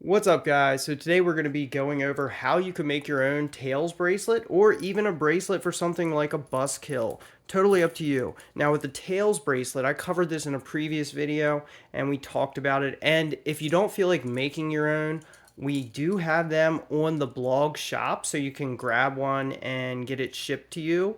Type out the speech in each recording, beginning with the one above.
What's up, guys? So today we're going to be going over how you can make your own tails bracelet or even a bracelet for something like a BusKill. Totally up to you. Now with the tails bracelet, I covered this in a previous video and we talked about it. And if you don't feel like making your own, we do have them on the blog shop, so you can grab one and get it shipped to you.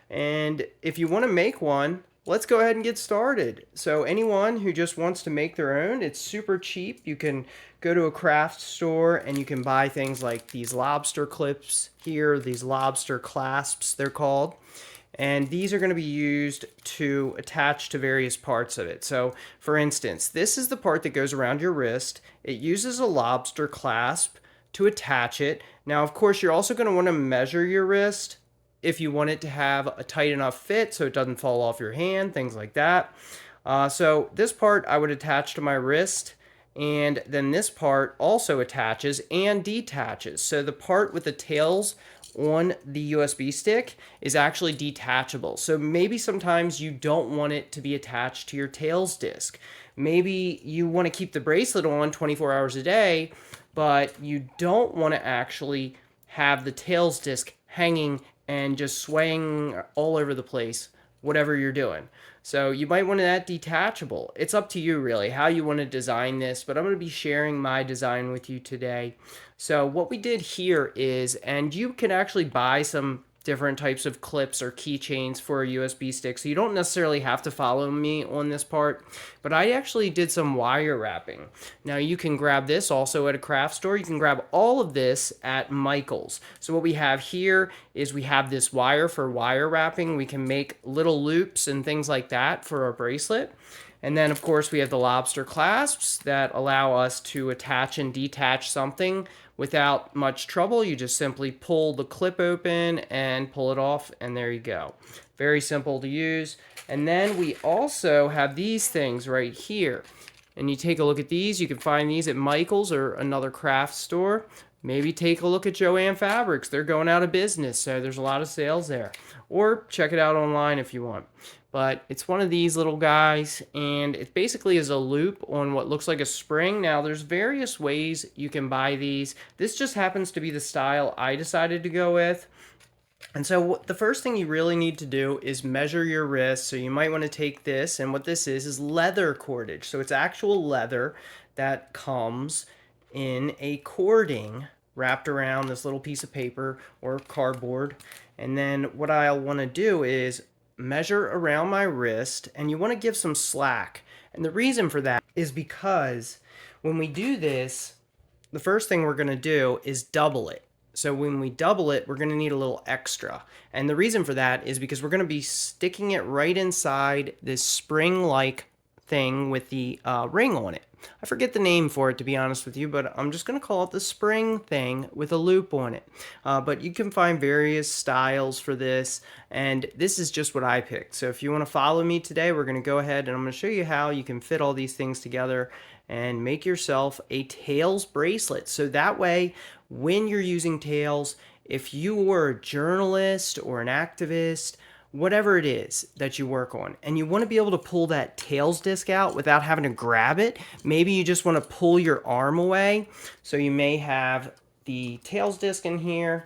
And if you want to make one, let's go ahead and get started. So anyone who just wants to make their own, it's super cheap. You can go to a craft store and you can buy things like these lobster clips here, these lobster clasps they're called. And these are going to be used to attach to various parts of it. So for instance, this is the part that goes around your wrist. It uses a lobster clasp to attach it. Now, of course, you're also going to want to measure your wrist if you want it to have a tight enough fit so it doesn't fall off your hand, things like that. So this part I would attach to my wrist, and then this part also attaches and detaches. So the part with the tails on the USB stick is actually detachable. So maybe sometimes you don't want it to be attached to your tails disc. Maybe you want to keep the bracelet on 24 hours a day, but you don't want to actually have the tails disc hanging and just swaying all over the place, whatever you're doing. So you might want that detachable. It's up to you really how you want to design this, but I'm going to be sharing my design with you today. So what we did here is, and you can actually buy some different types of clips or keychains for a USB stick, so you don't necessarily have to follow me on this part, but I actually did some wire wrapping. Now you can grab this also at a craft store. You can grab all of this at Michael's. So what we have here is we have this wire for wire wrapping. We can make little loops and things like that for our bracelet. And then, of course, we have the lobster clasps that allow us to attach and detach something without much trouble. You just simply pull the clip open and pull it off, and there you go. Very simple to use. And then we also have these things right here. And you take a look at these. You can find these at Michael's or another craft store. Maybe take a look at Joann Fabrics. They're going out of business, so there's a lot of sales there. Or check it out online if you want. But it's one of these little guys, and it basically is a loop on what looks like a spring. Now, there's various ways you can buy these. This just happens to be the style I decided to go with. And so the first thing you really need to do is measure your wrist. So you might want to take this, and what this is leather cordage. So it's actual leather that comes in a cording wrapped around this little piece of paper or cardboard. And then what I'll want to do is measure around my wrist, and you want to give some slack. And the reason for that is because when we do this, the first thing we're going to do is double it. So when we double it, we're going to need a little extra. And the reason for that is because we're going to be sticking it right inside this spring-like thing with the ring on it. I forget the name for it, to be honest with you, but I'm just going to call it the spring thing with a loop on it. But you can find various styles for this, and this is just what I picked. So if you want to follow me today, we're going to go ahead and I'm going to show you how you can fit all these things together and make yourself a tails bracelet. So that way, when you're using tails, if you were a journalist or an activist, whatever it is that you work on, and you want to be able to pull that tails disc out without having to grab it, maybe you just want to pull your arm away. So you may have the tails disc in here,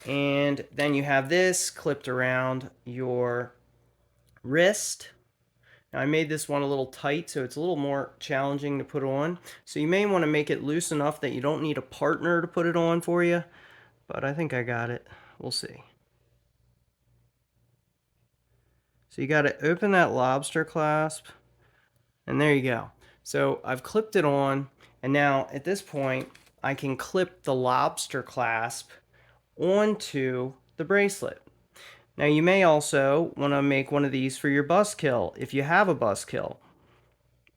and then you have this clipped around your wrist. Now I made this one a little tight, so it's a little more challenging to put on. So you may want to make it loose enough that you don't need a partner to put it on for you, but I think I got it. We'll see. So you got to open that lobster clasp, and there you go. So I've clipped it on, and now at this point, I can clip the lobster clasp onto the bracelet. Now you may also want to make one of these for your BusKill if you have a BusKill.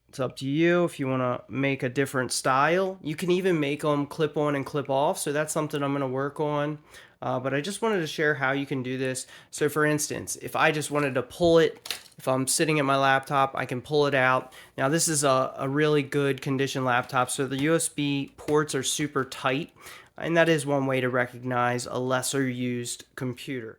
It's up to you if you want to make a different style. You can even make them clip on and clip off, so that's something I'm going to work on. But I just wanted to share how you can do this. So for instance, if I just wanted to pull it, if I'm sitting at my laptop, I can pull it out. Now this is a really good condition laptop, so the USB ports are super tight, and that is one way to recognize a lesser used computer.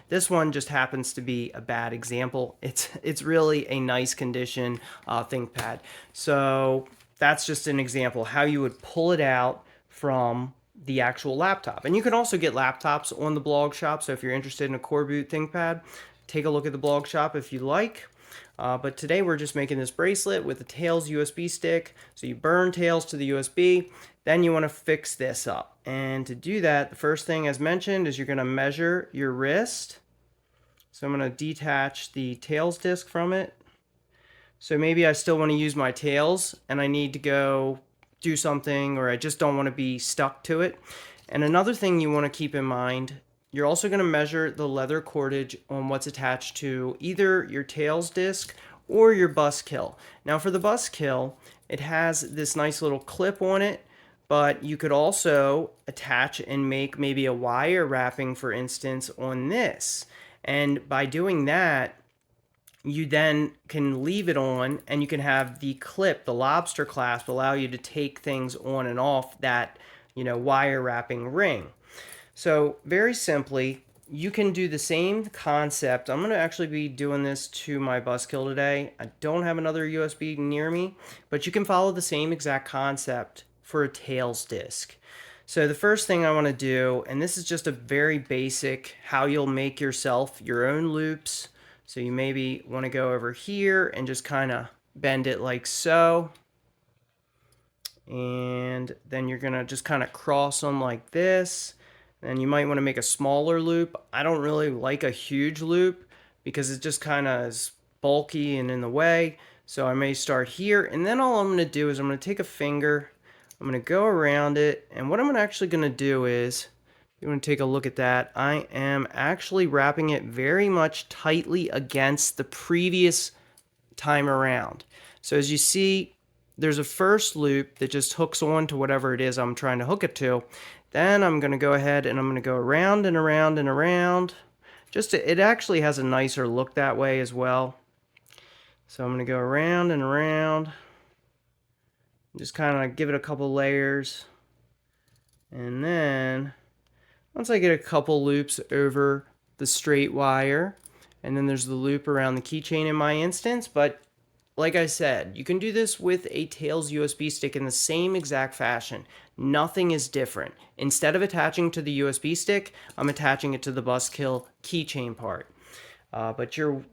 This one just happens to be a bad example. It's really a nice condition ThinkPad. So that's just an example how you would pull it out from the actual laptop. And you can also get laptops on the blog shop. So if you're interested in a coldboot ThinkPad, take a look at the blog shop if you like. But today we're just making this bracelet with the Tails USB stick. So you burn Tails to the USB, then you want to fix this up. And to do that, the first thing as mentioned is you're going to measure your wrist. So I'm going to detach the Tails disc from it. So maybe I still want to use my Tails and I need to go do something, or I just don't want to be stuck to it. And another thing you want to keep in mind, you're also going to measure the leather cordage on what's attached to either your Tails disc or your BusKill. Now for the BusKill, it has this nice little clip on it, but you could also attach and make maybe a wire wrapping, for instance, on this. And by doing that, you then can leave it on and you can have the clip, the lobster clasp, allow you to take things on and off that, wire wrapping ring. So very simply, you can do the same concept. I'm going to actually be doing this to my BusKill today. I don't have another USB near me, but you can follow the same exact concept for a Tails disc. So the first thing I want to do, and this is just a very basic how you'll make yourself your own loops. So you maybe want to go over here and just kind of bend it like so. And then you're going to just kind of cross them like this. And you might want to make a smaller loop. I don't really like a huge loop because it just kind of is bulky and in the way. So I may start here. And then all I'm going to do is I'm going to take a finger. I'm going to go around it. And what I'm actually going to do is, you want to take a look at that. I am actually wrapping it very much tightly against the previous time around. So as you see, there's a first loop that just hooks on to whatever it is I'm trying to hook it to. Then I'm going to go ahead and I'm going to go around and around and around. It actually has a nicer look that way as well. So I'm going to go around and around. Just kind of give it a couple layers. And then once I get a couple loops over the straight wire, and then there's the loop around the keychain in my instance, but like I said, you can do this with a Tails USB stick in the same exact fashion. Nothing is different. Instead of attaching to the USB stick, I'm attaching it to the BusKill keychain part. But you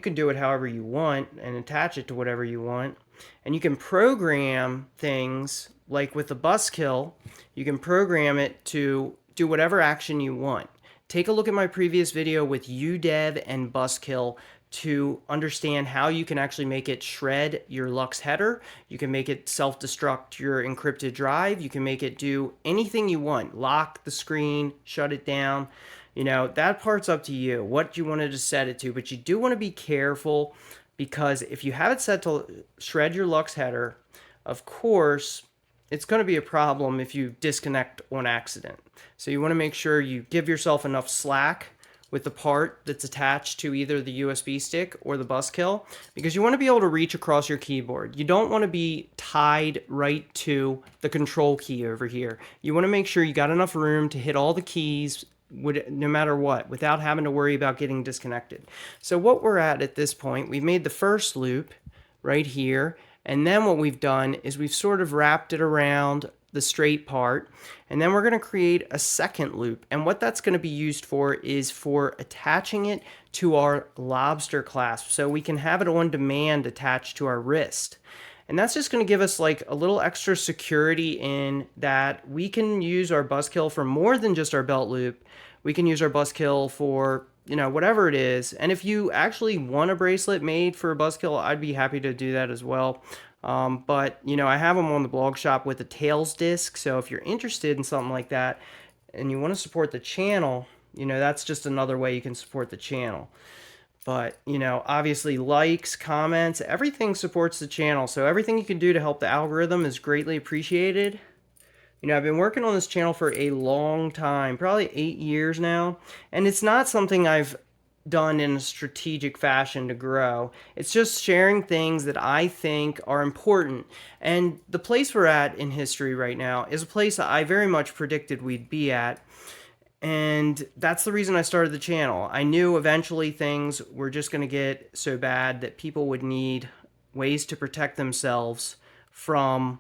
can do it however you want and attach it to whatever you want. And you can program things like with the BusKill, you can program it to do whatever action you want. Take a look at my previous video with UDEV and BusKill to understand how you can actually make it shred your Lux header. You can make it self-destruct your encrypted drive. You can make it do anything you want. Lock the screen, shut it down. That part's up to you, what you wanted to set it to. But you do want to be careful because if you have it set to shred your Lux header, of course, it's going to be a problem if you disconnect on accident. So you want to make sure you give yourself enough slack with the part that's attached to either the USB stick or the BusKill, because you want to be able to reach across your keyboard. You don't want to be tied right to the control key over here. You want to make sure you got enough room to hit all the keys no matter what, without having to worry about getting disconnected. So what we're at this point, we've made the first loop right here, and then what we've done is we've sort of wrapped it around the straight part, and then we're going to create a second loop. And what that's going to be used for is for attaching it to our lobster clasp, so we can have it on demand attached to our wrist. And that's just going to give us like a little extra security in that we can use our BusKill for more than just our belt loop. We can use our BusKill for, whatever it is. And if you actually want a bracelet made for a BusKill, I'd be happy to do that as well. But I have them on the blog shop with a Tails disc. So if you're interested in something like that and you want to support the channel, that's just another way you can support the channel. But, obviously likes, comments, everything supports the channel. So everything you can do to help the algorithm is greatly appreciated. I've been working on this channel for a long time, probably 8 years now. And it's not something I've done in a strategic fashion to grow. It's just sharing things that I think are important. And the place we're at in history right now is a place I very much predicted we'd be at. And that's the reason I started the channel. I knew eventually things were just going to get so bad that people would need ways to protect themselves from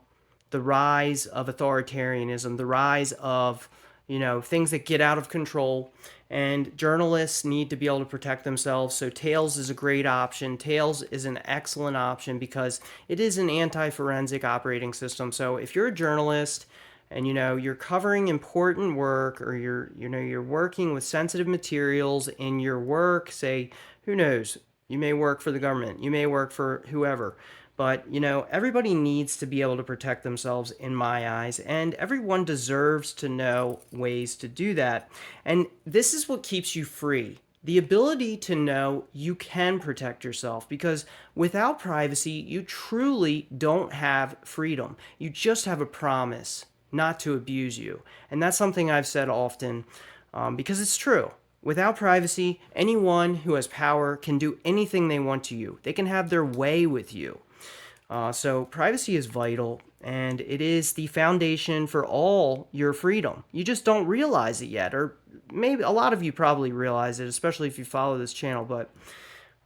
the rise of authoritarianism, the rise of, things that get out of control. And journalists need to be able to protect themselves. So Tails is a great option. Tails is an excellent option because it is an anti-forensic operating system. So if you're a journalist and you're covering important work, or you're working with sensitive materials in your work, say, who knows, you may work for the government, you may work for whoever, but everybody needs to be able to protect themselves in my eyes, and everyone deserves to know ways to do that. And this is what keeps you free, the ability to know you can protect yourself, because without privacy you truly don't have freedom. You just have a promise not to abuse you. And that's something I've said often, because it's true. Without privacy, anyone who has power can do anything they want to you. They can have their way with you. So privacy is vital, and it is the foundation for all your freedom. You just don't realize it yet, or maybe a lot of you probably realize it, especially if you follow this channel. But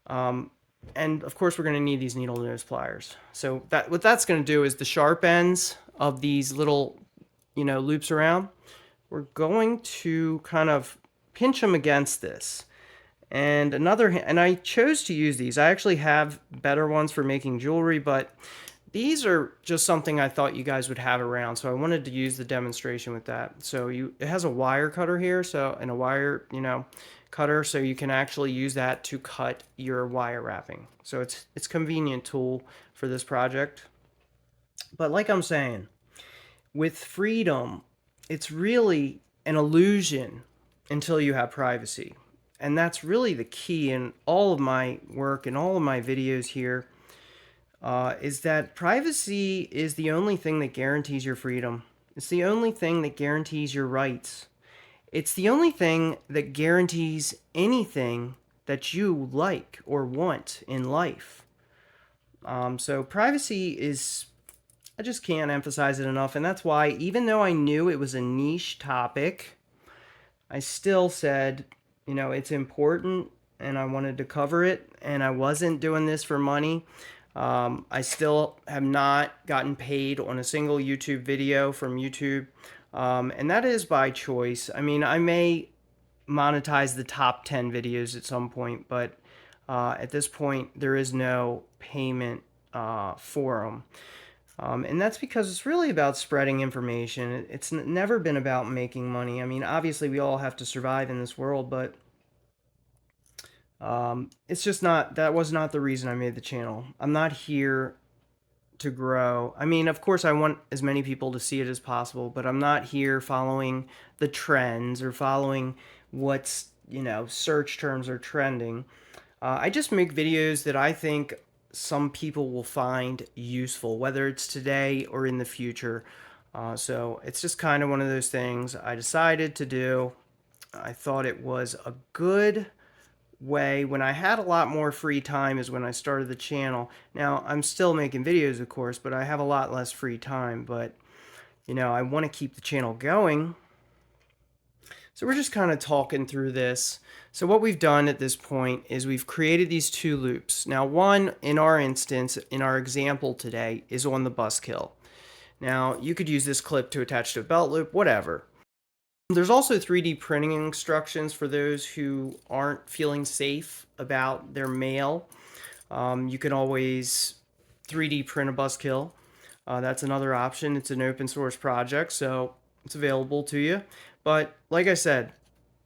and of course, we're going to need these needle nose pliers. So what that's going to do is the sharp ends of these little loops around, we're going to kind of pinch them against this. And I chose to use these. I actually have better ones for making jewelry, but these are just something I thought you guys would have around, so I wanted to use the demonstration with that. So it has a wire cutter here, and a wire, cutter, so you can actually use that to cut your wire wrapping. So it's a convenient tool for this project. But like I'm saying, with freedom, it's really an illusion until you have privacy. And that's really the key in all of my work and all of my videos here, is that privacy is the only thing that guarantees your freedom. It's the only thing that guarantees your rights. It's the only thing that guarantees anything that you like or want in life. So privacy is, I just can't emphasize it enough. And that's why, even though I knew it was a niche topic, I still said, it's important, and I wanted to cover it, and I wasn't doing this for money. I still have not gotten paid on a single YouTube video from YouTube, and that is by choice. I mean, I may monetize the top 10 videos at some point, but at this point, there is no payment for them. And that's because it's really about spreading information. It's never been about making money. I mean, obviously, we all have to survive in this world, but it's just not, that was not the reason I made the channel. I'm not here to grow. I mean, of course, I want as many people to see it as possible, but I'm not here following the trends or following what's, search terms are trending. I just make videos that I think some people will find useful, whether it's today or in the future. So it's just kind of one of those things I decided to do. I thought it was a good way. When I had a lot more free time is when I started the channel. Now, I'm still making videos, of course, but I have a lot less free time. But, I want to keep the channel going. So we're just kind of talking through this. So what we've done at this point is we've created these two loops. Now, one, in our instance, in our example today, is on the BusKill. Now, you could use this clip to attach to a belt loop, whatever. There's also 3D printing instructions for those who aren't feeling safe about their mail. You can always 3D print a BusKill. That's another option. It's an open source project, so it's available to you. But like I said,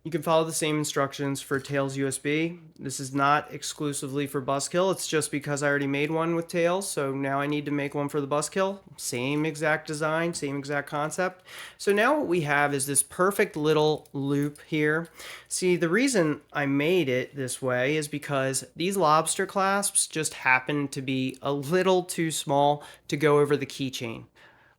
you can follow the same instructions for Tails USB. This is not exclusively for BusKill. It's just because I already made one with Tails, so now I need to make one for the BusKill. Same exact design, same exact concept. So now what we have is this perfect little loop here. See, the reason I made it this way is because these lobster clasps just happen to be a little too small to go over the keychain.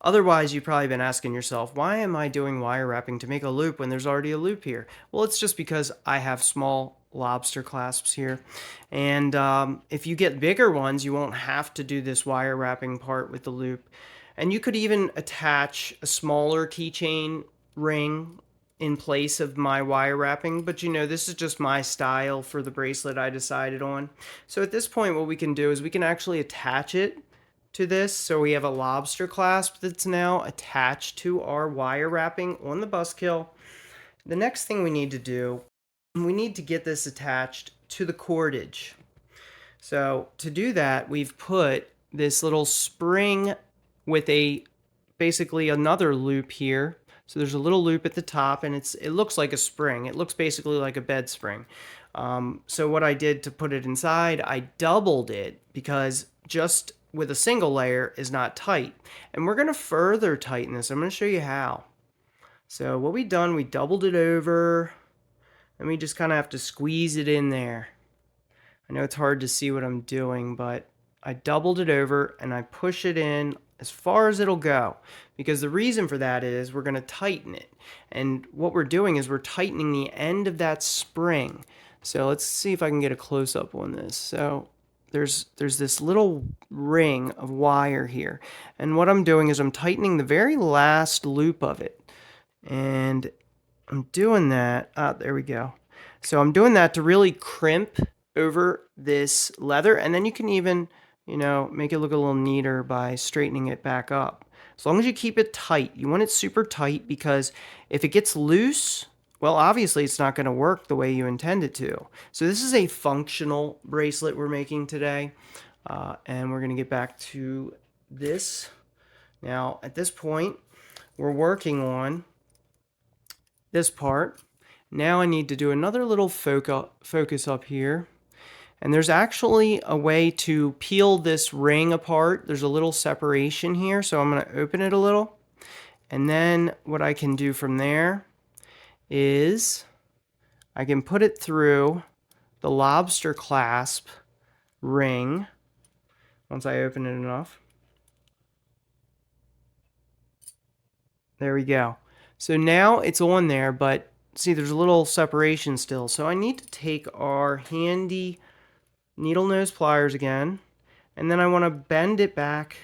Otherwise, you've probably been asking yourself, why am I doing wire wrapping to make a loop when there's already a loop here? Well, it's just because I have small lobster clasps here. And if you get bigger ones, you won't have to do this wire wrapping part with the loop. And you could even attach a smaller keychain ring in place of my wire wrapping. But this is just my style for the bracelet I decided on. So at this point, what we can do is we can actually attach it to this. So we have a lobster clasp that's now attached to our wire wrapping on the BusKill. The next thing we need to do, we need to get this attached to the cordage. So to do that, we've put this little spring with basically another loop here. So there's a little loop at the top, and it looks like a spring. It looks basically like a bed spring. So what I did to put it inside, I doubled it because just with a single layer is not tight. And we're going to further tighten this. I'm going to show you how. So what we've done, we doubled it over, and we just kind of have to squeeze it in there. I know it's hard to see what I'm doing, but I doubled it over and I push it in as far as it'll go, because the reason for that is we're going to tighten it. And what we're doing is we're tightening the end of that spring. So let's see if I can get a close-up on this. So there's this little ring of wire here. And what I'm doing is I'm tightening the very last loop of it. And I'm doing that. There we go. So I'm doing that to really crimp over this leather, and then you can even, make it look a little neater by straightening it back up. As long as you keep it tight, you want it super tight, because if it gets loose, well, obviously it's not going to work the way you intend it to. So this is a functional bracelet we're making today, and we're going to get back to this. Now, at this point, we're working on this part. Now I need to do another little focus up here. And there's actually a way to peel this ring apart. There's a little separation here, so I'm going to open it a little. And then what I can do from there is I can put it through the lobster clasp ring once I open it enough. There we go. So now it's on there, but see, there's a little separation still. So I need to take our handy needle nose pliers again, and then I want to bend it back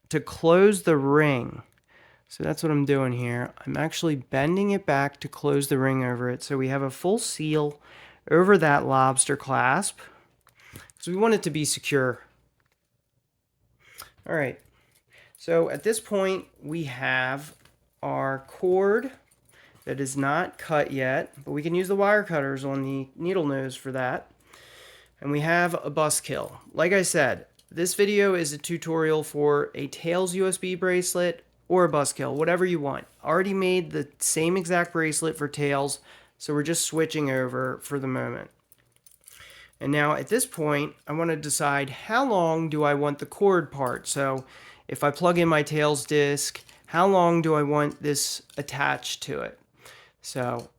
to close the ring. So that's what I'm doing here. I'm actually bending it back to close the ring over it, so we have a full seal over that lobster clasp, because we want it to be secure. All right, so at this point we have our cord that is not cut yet, but we can use the wire cutters on the needle nose for that. And we have a BusKill. Like I said, this video is a tutorial for a Tails USB bracelet or a BusKill, whatever you want. Already made the same exact bracelet for Tails, so we're just switching over for the moment. And now at this point, I want to decide how long do I want the cord part. So if I plug in my Tails disc, how long do I want this attached to it? So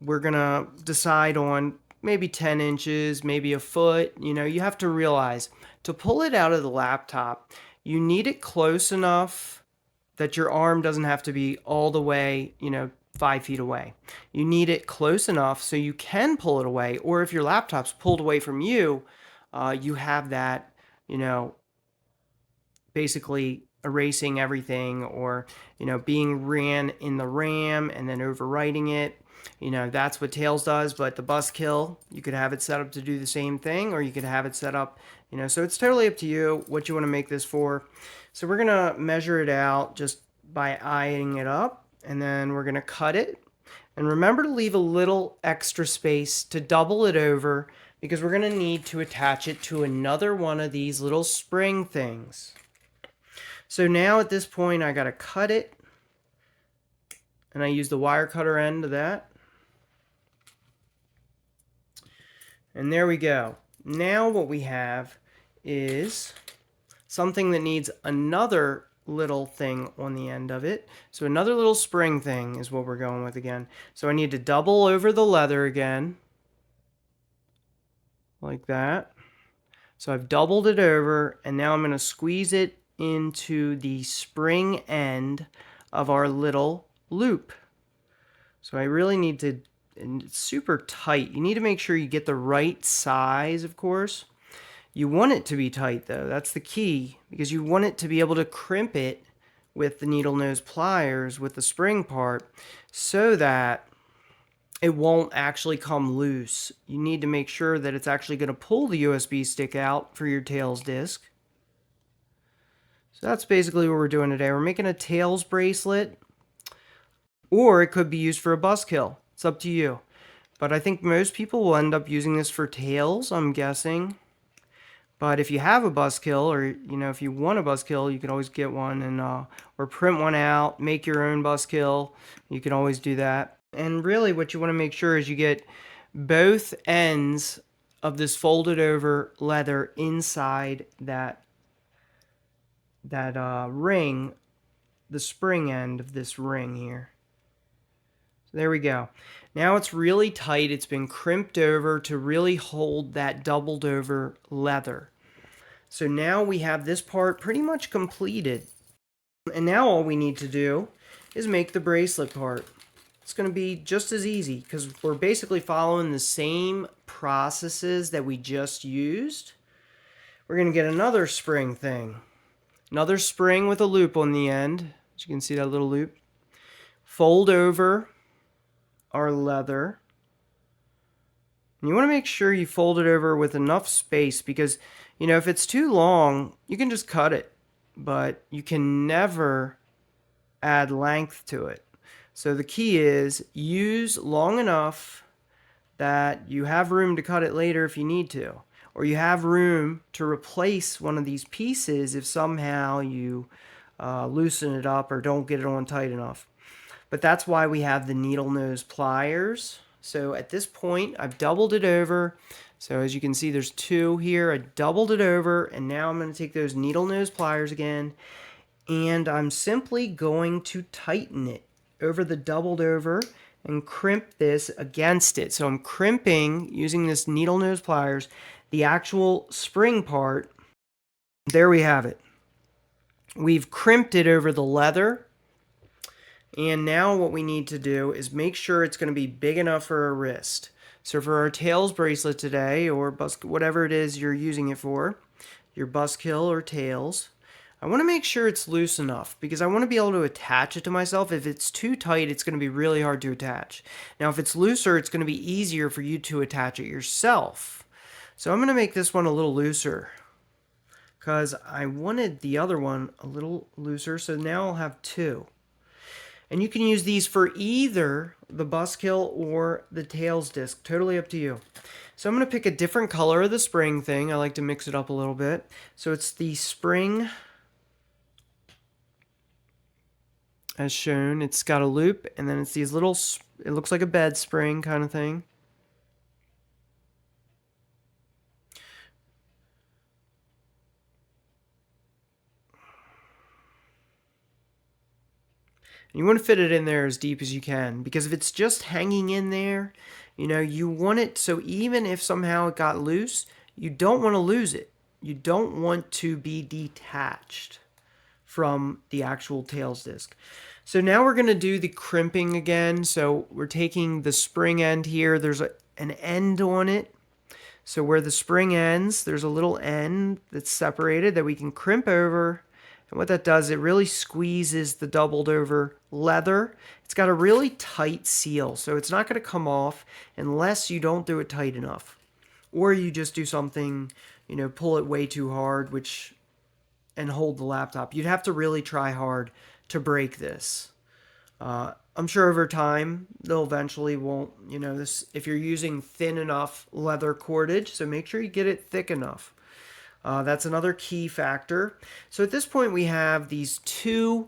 we're going to decide on maybe 10 inches, maybe a foot. You have to realize to pull it out of the laptop, you need it close enough that your arm doesn't have to be all the way, 5 feet away. You need it close enough so you can pull it away, or if your laptop's pulled away from you, you have that, basically erasing everything, or, being ran in the RAM and then overwriting it. That's what Tails does, but the BusKill, you could have it set up to do the same thing, or you could have it set up, so it's totally up to you what you want to make this for. So we're going to measure it out just by eyeing it up, and then we're going to cut it. And remember to leave a little extra space to double it over, because we're going to need to attach it to another one of these little spring things. So now at this point, I got to cut it, and I use the wire cutter end of that. And there we go. Now what we have is something that needs another little thing on the end of it. So another little spring thing is what we're going with again. So I need to double over the leather again, like that. So I've doubled it over, and now I'm going to squeeze it into the spring end of our little loop. So I really need to, and it's super tight. You need to make sure you get the right size, of course. You want it to be tight though, that's the key, because you want it to be able to crimp it with the needle nose pliers with the spring part so that it won't actually come loose. You need to make sure that it's actually going to pull the USB stick out for your Tails disc. So that's basically what we're doing today. We're making a tails bracelet, or it could be used for a BusKill. It's up to you. But I think most people will end up using this for tails, I'm guessing. But if you have a BusKill, or if you want a BusKill, you can always get one and or print one out, make your own BusKill. You can always do that. And really, what you want to make sure is you get both ends of this folded over leather inside that ring, the spring end of this ring here. So there we go. Now it's really tight. It's been crimped over to really hold that doubled over leather. So now we have this part pretty much completed. And now all we need to do is make the bracelet part. It's going to be just as easy because we're basically following the same processes that we just used. We're going to get another spring thing. Another spring with a loop on the end. As you can see that little loop. Fold over our leather. And you want to make sure you fold it over with enough space because, if it's too long, you can just cut it. But you can never add length to it. So the key is use long enough that you have room to cut it later if you need to. Or you have room to replace one of these pieces if somehow you loosen it up or don't get it on tight enough. But that's why we have the needle nose pliers. So at this point, I've doubled it over. So as you can see, there's two here. I doubled it over, and now I'm going to take those needle nose pliers again, and I'm simply going to tighten it over the doubled over and crimp this against it. So I'm crimping, using this needle nose pliers, the actual spring part. There we have it. We've crimped it over the leather. And now what we need to do is make sure it's going to be big enough for a wrist. So for our tails bracelet today, or whatever it is you're using it for, your BusKill or tails, I want to make sure it's loose enough because I want to be able to attach it to myself. If it's too tight, it's going to be really hard to attach. Now, if it's looser, it's going to be easier for you to attach it yourself. So I'm going to make this one a little looser because I wanted the other one a little looser. So now I'll have two. And you can use these for either the BusKill or the tails disc. Totally up to you. So I'm going to pick a different color of the spring thing. I like to mix it up a little bit. So it's the spring as shown. It's got a loop, and then it's these little, it looks like a bed spring kind of thing. And you want to fit it in there as deep as you can, because if it's just hanging in there, you want it so even if somehow it got loose, you don't want to lose it. You don't want to be detached from the actual tails disc. So now we're going to do the crimping again. So we're taking the spring end here. There's an end on it. So where the spring ends, there's a little end that's separated that we can crimp over. And what that does, it really squeezes the doubled over leather. It's got a really tight seal, so it's not going to come off unless you don't do it tight enough. Or you just do something, pull it way too hard, and hold the laptop. You'd have to really try hard to break this. I'm sure over time, they'll eventually won't, this, if you're using thin enough leather cordage, so make sure you get it thick enough. That's another key factor. So at this point, we have these two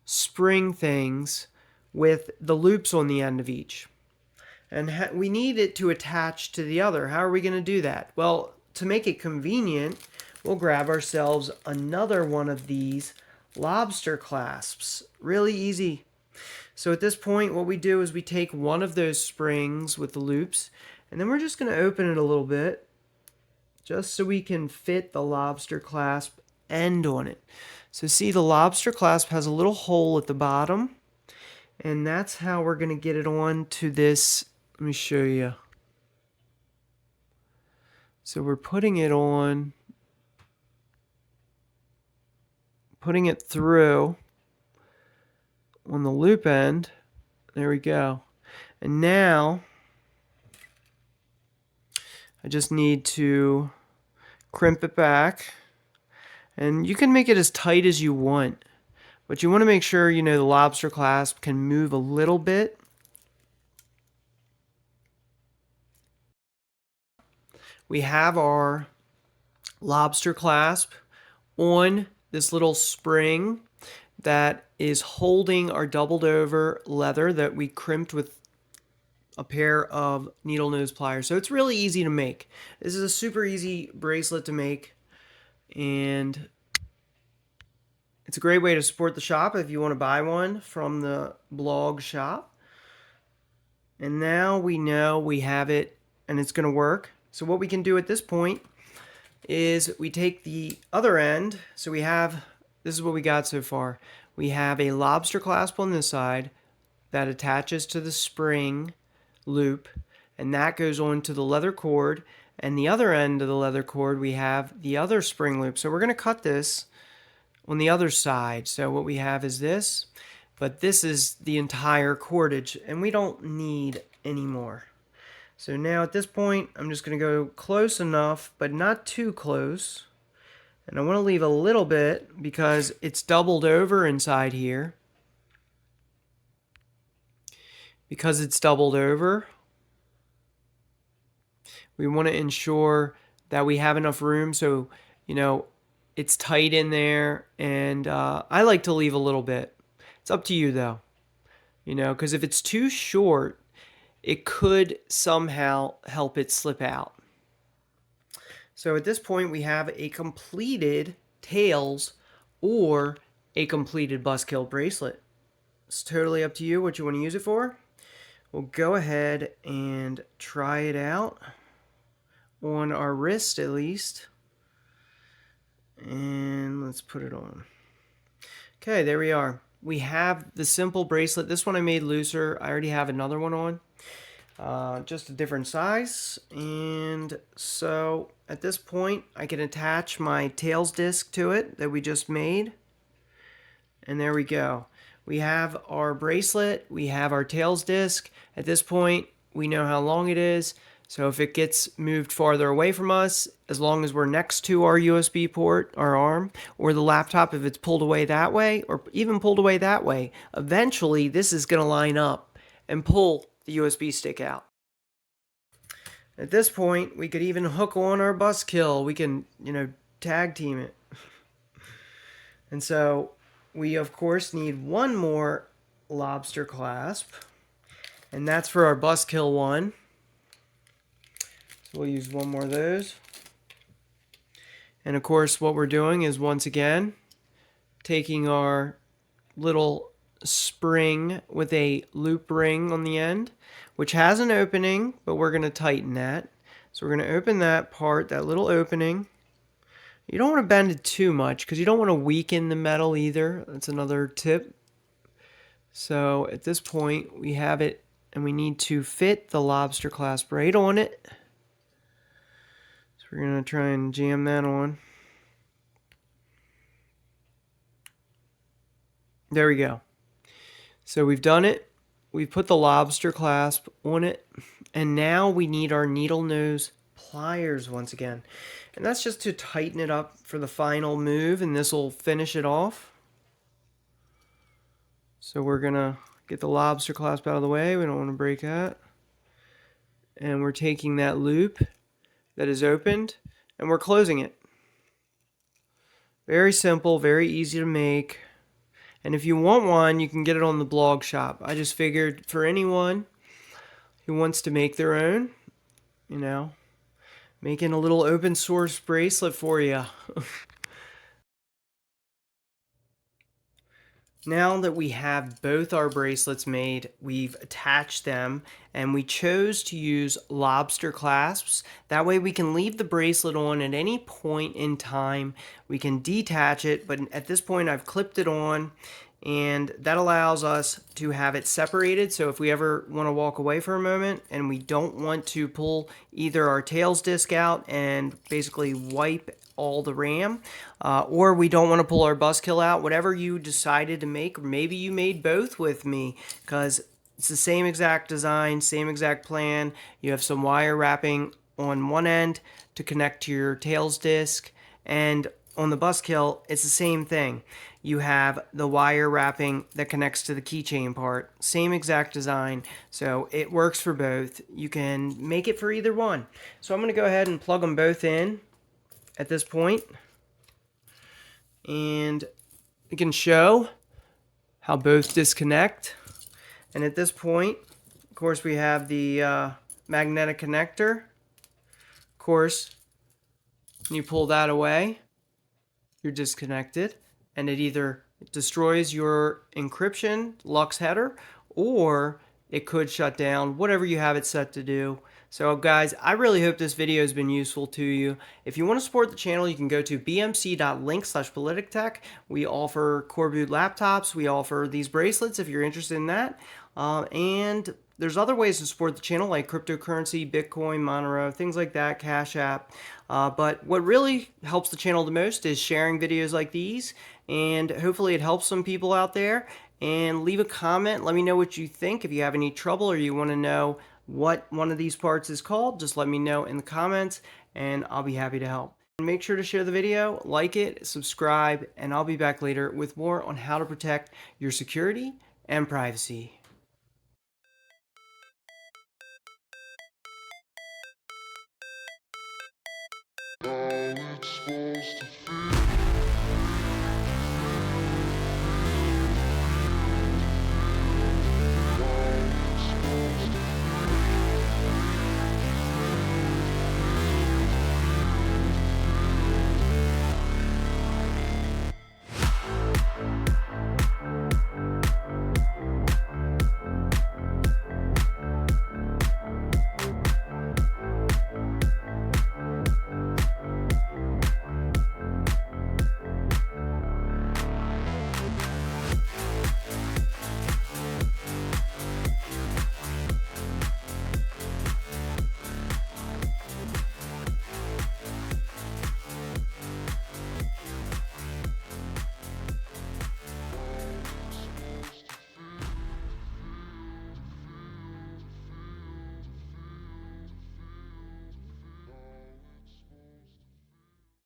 spring things with the loops on the end of each. And we need it to attach to the other. How are we going to do that? Well, to make it convenient, we'll grab ourselves another one of these lobster clasps. Really easy. So at this point, what we do is we take one of those springs with the loops, and then we're just going to open it a little bit, just so we can fit the lobster clasp end on it. So see, the lobster clasp has a little hole at the bottom, and that's how we're going to get it on to this. Let me show you. So we're putting it on, putting it through on the loop end. There we go. And now I just need to crimp it back. And you can make it as tight as you want, but you want to make sure, you know, the lobster clasp can move a little bit. We have our lobster clasp on this little spring that is holding our doubled over leather that we crimped with a pair of needle nose pliers. So it's really easy to make. This is a super easy bracelet to make, and it's a great way to support the shop if you want to buy one from the blog shop. And now we know we have it and it's going to work. So what we can do at this point is we take the other end. So we have, this is what we got so far. We have a lobster clasp on this side that attaches to the spring loop, and that goes on to the leather cord. And the other end of the leather cord, we have the other spring loop. So we're going to cut this on the other side. So what we have is this, but this is the entire cordage, and we don't need any more. So now at this point, I'm just going to go close enough, but not too close. And I want to leave a little bit because it's doubled over inside here. Because it's doubled over, we want to ensure that we have enough room so, you know, it's tight in there. And I like to leave a little bit. It's up to you though, you know, because if it's too short, it could somehow help it slip out. So at this point, we have a completed tails or a completed BusKill bracelet. It's totally up to you what you want to use it for. We'll go ahead and try it out on our wrist at least. And let's put it on. Okay, there we are. We have the simple bracelet. This one I made looser. I already have another one on. Just a different size. And so at this point, I can attach my tails disc to it that we just made. And there we go. We have our bracelet. We have our tails disc. At this point, we know how long it is. So if it gets moved farther away from us, as long as we're next to our USB port, our arm, or the laptop, if it's pulled away that way, or even pulled away that way, eventually this is going to line up and pull the USB stick out. At this point, we could even hook on our BusKill. We can, you know, tag team it. And so we, of course, need one more lobster clasp, and that's for our BusKill one. So we'll use one more of those. And of course, what we're doing is, once again, taking our little spring with a loop ring on the end, which has an opening, but we're going to tighten that. So we're going to open that part, that little opening. You don't want to bend it too much because you don't want to weaken the metal either. That's another tip. So at this point, we have it, and we need to fit the lobster clasp right on it. So we're going to try and jam that on. There we go. So we've done it. We've put the lobster clasp on it. And now we need our needle nose pliers once again. And that's just to tighten it up for the final move, and this will finish it off. So we're going to get the lobster clasp out of the way. We don't want to break that. And we're taking that loop that is opened, and we're closing it. Very simple, very easy to make. And if you want one, you can get it on the blog shop. I just figured for anyone who wants to make their own, you know, making a little open source bracelet for you. Now that we have both our bracelets made, we've attached them, and we chose to use lobster clasps. That way we can leave the bracelet on at any point in time. We can detach it, but at this point I've clipped it on, and that allows us to have it separated. So if we ever want to walk away for a moment and we don't want to pull either our tails disc out and basically wipe all the RAM, or we don't want to pull our BusKill out, whatever you decided to make, or maybe you made both with me, because it's the same exact design, same exact plan. You have some wire wrapping on one end to connect to your tails disc, and On the BusKill, it's the same thing. You have the wire wrapping that connects to the keychain part. Same exact design, so it works for both. You can make it for either one. So I'm going to go ahead and plug them both in at this point. And we can show how both disconnect. And at this point, of course, we have the magnetic connector. Of course, when you pull that away, you're disconnected, and it either destroys your encryption Lux header, or it could shut down whatever you have it set to do. So guys, I really hope this video has been useful to you. If you want to support the channel, you can go to bmc.link/politictech. We offer coldboot laptops. We offer these bracelets if you're interested in that. And there's other ways to support the channel like cryptocurrency, Bitcoin, Monero, things like that, Cash App. But what really helps the channel the most is sharing videos like these, and hopefully it helps some people out there. And leave a comment. Let me know what you think. If you have any trouble or you want to know what one of these parts is called, just let me know in the comments and I'll be happy to help. And make sure to share the video, like it, subscribe, and I'll be back later with more on how to protect your security and privacy. How it's supposed to feel.